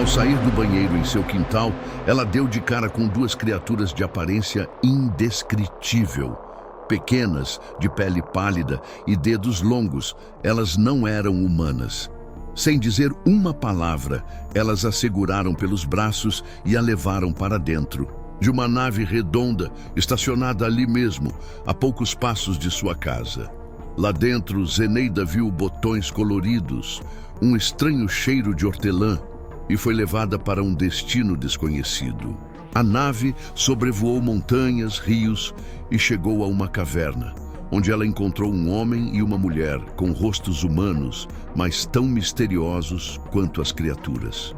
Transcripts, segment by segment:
Ao sair do banheiro em seu quintal, ela deu de cara com duas criaturas de aparência indescritível. Pequenas, de pele pálida e dedos longos, elas não eram humanas. Sem dizer uma palavra, elas a seguraram pelos braços e a levaram para dentro de uma nave redonda, estacionada ali mesmo, a poucos passos de sua casa. Lá dentro, Zeneida viu botões coloridos, um estranho cheiro de hortelã, e foi levada para um destino desconhecido. A nave sobrevoou montanhas, rios e chegou a uma caverna, onde ela encontrou um homem e uma mulher com rostos humanos, mas tão misteriosos quanto as criaturas.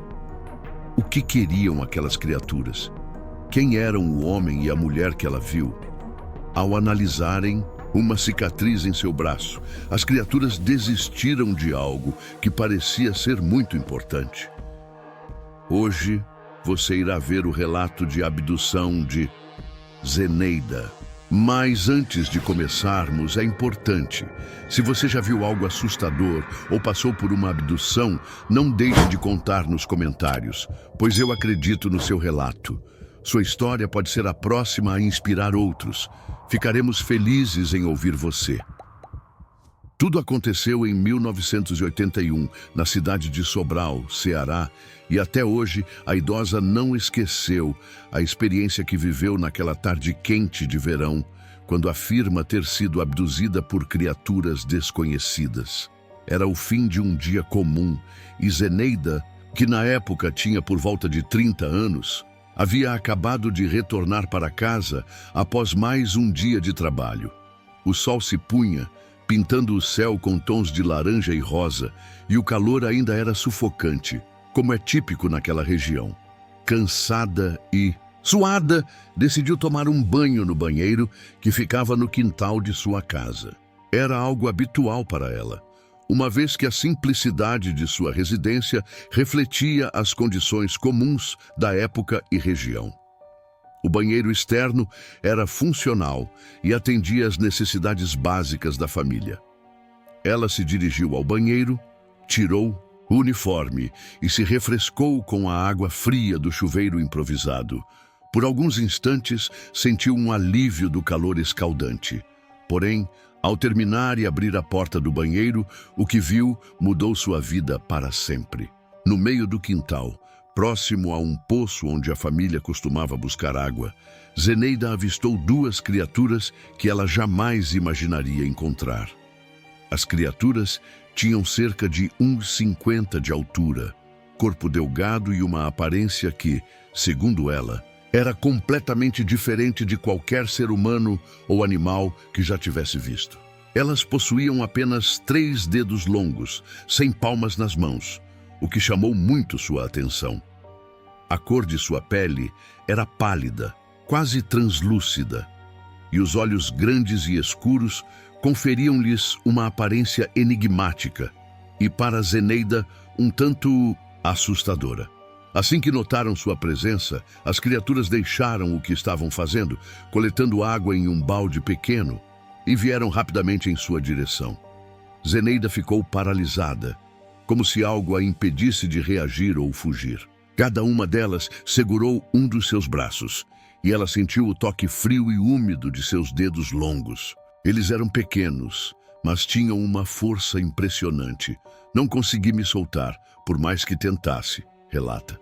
O que queriam aquelas criaturas? Quem eram o homem e a mulher que ela viu? Ao analisarem uma cicatriz em seu braço, as criaturas desistiram de algo que parecia ser muito importante. Hoje, você irá ver o relato de abdução de Zeneida. Mas antes de começarmos, é importante. Se você já viu algo assustador ou passou por uma abdução, não deixe de contar nos comentários, pois eu acredito no seu relato. Sua história pode ser a próxima a inspirar outros. Ficaremos felizes em ouvir você. Tudo aconteceu em 1981, na cidade de Sobral, Ceará, e até hoje a idosa não esqueceu a experiência que viveu naquela tarde quente de verão, quando afirma ter sido abduzida por criaturas desconhecidas. Era o fim de um dia comum, e Zeneida, que na época tinha por volta de 30 anos, havia acabado de retornar para casa após mais um dia de trabalho. O sol se punha, pintando o céu com tons de laranja e rosa, e o calor ainda era sufocante, como é típico naquela região. Cansada e suada, decidiu tomar um banho no banheiro que ficava no quintal de sua casa. Era algo habitual para ela, uma vez que a simplicidade de sua residência refletia as condições comuns da época e região. O banheiro externo era funcional e atendia às necessidades básicas da família. Ela se dirigiu ao banheiro, tirou o uniforme e se refrescou com a água fria do chuveiro improvisado. Por alguns instantes, sentiu um alívio do calor escaldante. Porém, ao terminar e abrir a porta do banheiro, o que viu mudou sua vida para sempre. No meio do quintal, próximo a um poço onde a família costumava buscar água, Zeneida avistou duas criaturas que ela jamais imaginaria encontrar. As criaturas tinham cerca de 1,50 de altura, corpo delgado e uma aparência que, segundo ela, era completamente diferente de qualquer ser humano ou animal que já tivesse visto. Elas possuíam apenas 3 dedos longos, sem palmas nas mãos, o que chamou muito sua atenção. A cor de sua pele era pálida, quase translúcida, e os olhos grandes e escuros conferiam-lhes uma aparência enigmática e, para Zeneida, um tanto assustadora. Assim que notaram sua presença, as criaturas deixaram o que estavam fazendo, coletando água em um balde pequeno, e vieram rapidamente em sua direção. Zeneida ficou paralisada, como se algo a impedisse de reagir ou fugir. Cada uma delas segurou um dos seus braços, e ela sentiu o toque frio e úmido de seus dedos longos. Eles eram pequenos, mas tinham uma força impressionante. Não consegui me soltar, por mais que tentasse, relata.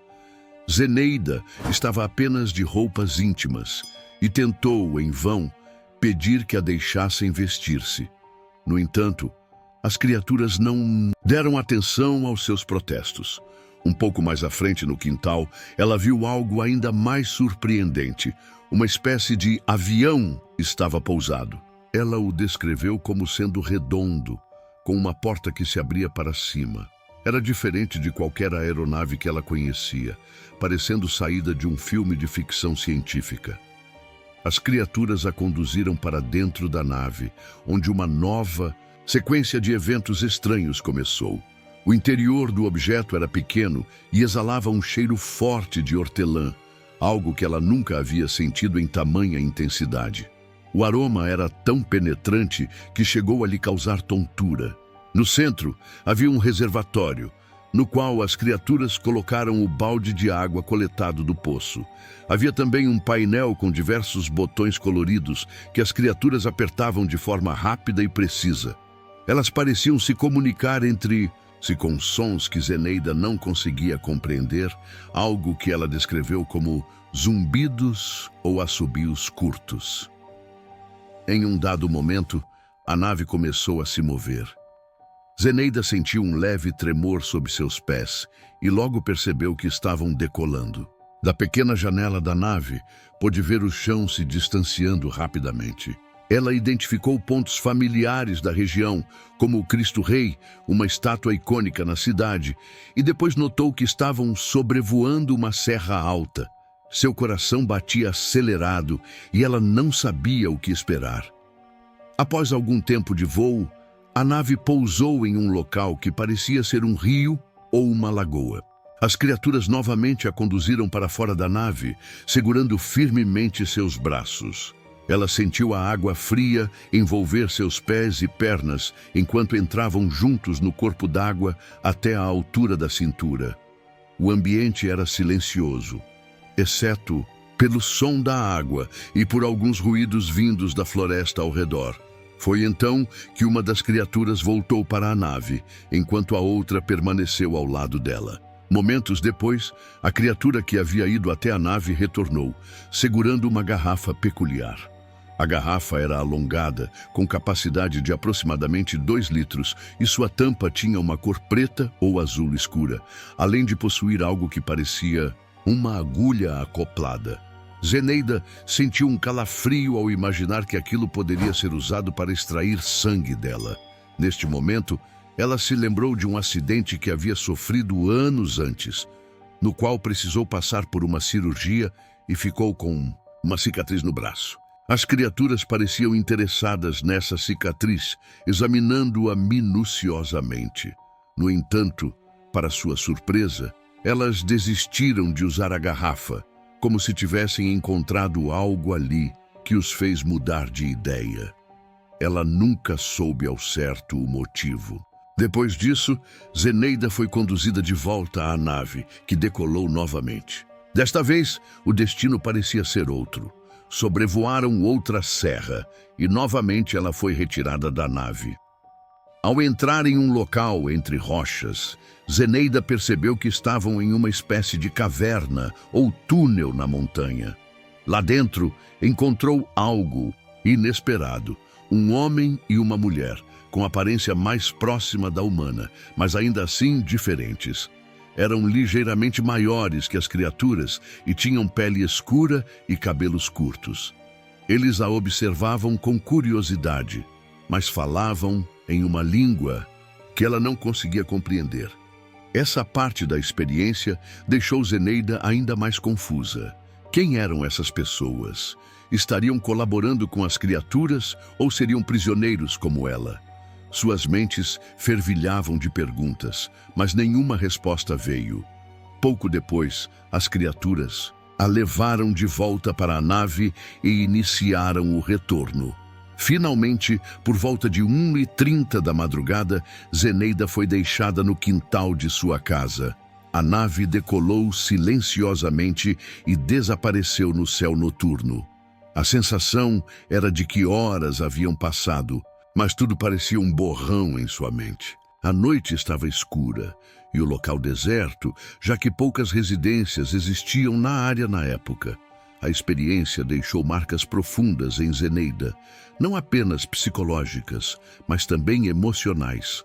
Zeneida estava apenas de roupas íntimas e tentou, em vão, pedir que a deixassem vestir-se. No entanto, as criaturas não deram atenção aos seus protestos. Um pouco mais à frente no quintal, ela viu algo ainda mais surpreendente. Uma espécie de avião estava pousado. Ela o descreveu como sendo redondo, com uma porta que se abria para cima. Era diferente de qualquer aeronave que ela conhecia, parecendo saída de um filme de ficção científica. As criaturas a conduziram para dentro da nave, onde uma nova sequência de eventos estranhos começou. O interior do objeto era pequeno e exalava um cheiro forte de hortelã, algo que ela nunca havia sentido em tamanha intensidade. O aroma era tão penetrante que chegou a lhe causar tontura. No centro, havia um reservatório. no qual as criaturas colocaram o balde de água coletado do poço. Havia também um painel com diversos botões coloridos que as criaturas apertavam de forma rápida e precisa. Elas pareciam se comunicar entre si com sons que Zeneida não conseguia compreender, algo que ela descreveu como zumbidos ou assobios curtos. Em um dado momento, a nave começou a se mover. Zeneida sentiu um leve tremor sob seus pés e logo percebeu que estavam decolando. Da pequena janela da nave, pôde ver o chão se distanciando rapidamente. Ela identificou pontos familiares da região, como o Cristo Rei, uma estátua icônica na cidade, e depois notou que estavam sobrevoando uma serra alta. Seu coração batia acelerado e ela não sabia o que esperar. Após algum tempo de voo, a nave pousou em um local que parecia ser um rio ou uma lagoa. As criaturas novamente a conduziram para fora da nave, segurando firmemente seus braços. Ela sentiu a água fria envolver seus pés e pernas enquanto entravam juntos no corpo d'água até a altura da cintura. O ambiente era silencioso, exceto pelo som da água e por alguns ruídos vindos da floresta ao redor. Foi então que uma das criaturas voltou para a nave, enquanto a outra permaneceu ao lado dela. Momentos depois, a criatura que havia ido até a nave retornou, segurando uma garrafa peculiar. A garrafa era alongada, com capacidade de aproximadamente 2 litros, e sua tampa tinha uma cor preta ou azul escura, além de possuir algo que parecia uma agulha acoplada. Zeneida sentiu um calafrio ao imaginar que aquilo poderia ser usado para extrair sangue dela. Neste momento, ela se lembrou de um acidente que havia sofrido anos antes, no qual precisou passar por uma cirurgia e ficou com uma cicatriz no braço. As criaturas pareciam interessadas nessa cicatriz, examinando-a minuciosamente. No entanto, para sua surpresa, elas desistiram de usar a garrafa, como se tivessem encontrado algo ali que os fez mudar de ideia. Ela nunca soube ao certo o motivo. Depois disso, Zeneida foi conduzida de volta à nave, que decolou novamente. Desta vez, o destino parecia ser outro. Sobrevoaram outra serra e novamente ela foi retirada da nave. Ao entrar em um local entre rochas, Zeneida percebeu que estavam em uma espécie de caverna ou túnel na montanha. Lá dentro, encontrou algo inesperado, um homem e uma mulher, com aparência mais próxima da humana, mas ainda assim diferentes. Eram ligeiramente maiores que as criaturas e tinham pele escura e cabelos curtos. Eles a observavam com curiosidade, mas falavam em uma língua que ela não conseguia compreender. Essa parte da experiência deixou Zeneida ainda mais confusa. Quem eram essas pessoas? Estariam colaborando com as criaturas ou seriam prisioneiros como ela? Suas mentes fervilhavam de perguntas, mas nenhuma resposta veio. Pouco depois, as criaturas a levaram de volta para a nave e iniciaram o retorno. Finalmente, por volta de 1h30 da madrugada, Zeneida foi deixada no quintal de sua casa. A nave decolou silenciosamente e desapareceu no céu noturno. A sensação era de que horas haviam passado, mas tudo parecia um borrão em sua mente. A noite estava escura e o local deserto, já que poucas residências existiam na área na época. A experiência deixou marcas profundas em Zeneida, não apenas psicológicas, mas também emocionais.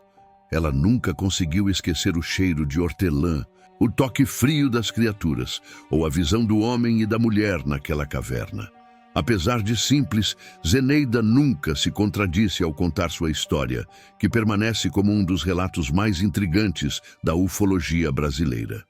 Ela nunca conseguiu esquecer o cheiro de hortelã, o toque frio das criaturas, ou a visão do homem e da mulher naquela caverna. Apesar de simples, Zeneida nunca se contradisse ao contar sua história, que permanece como um dos relatos mais intrigantes da ufologia brasileira.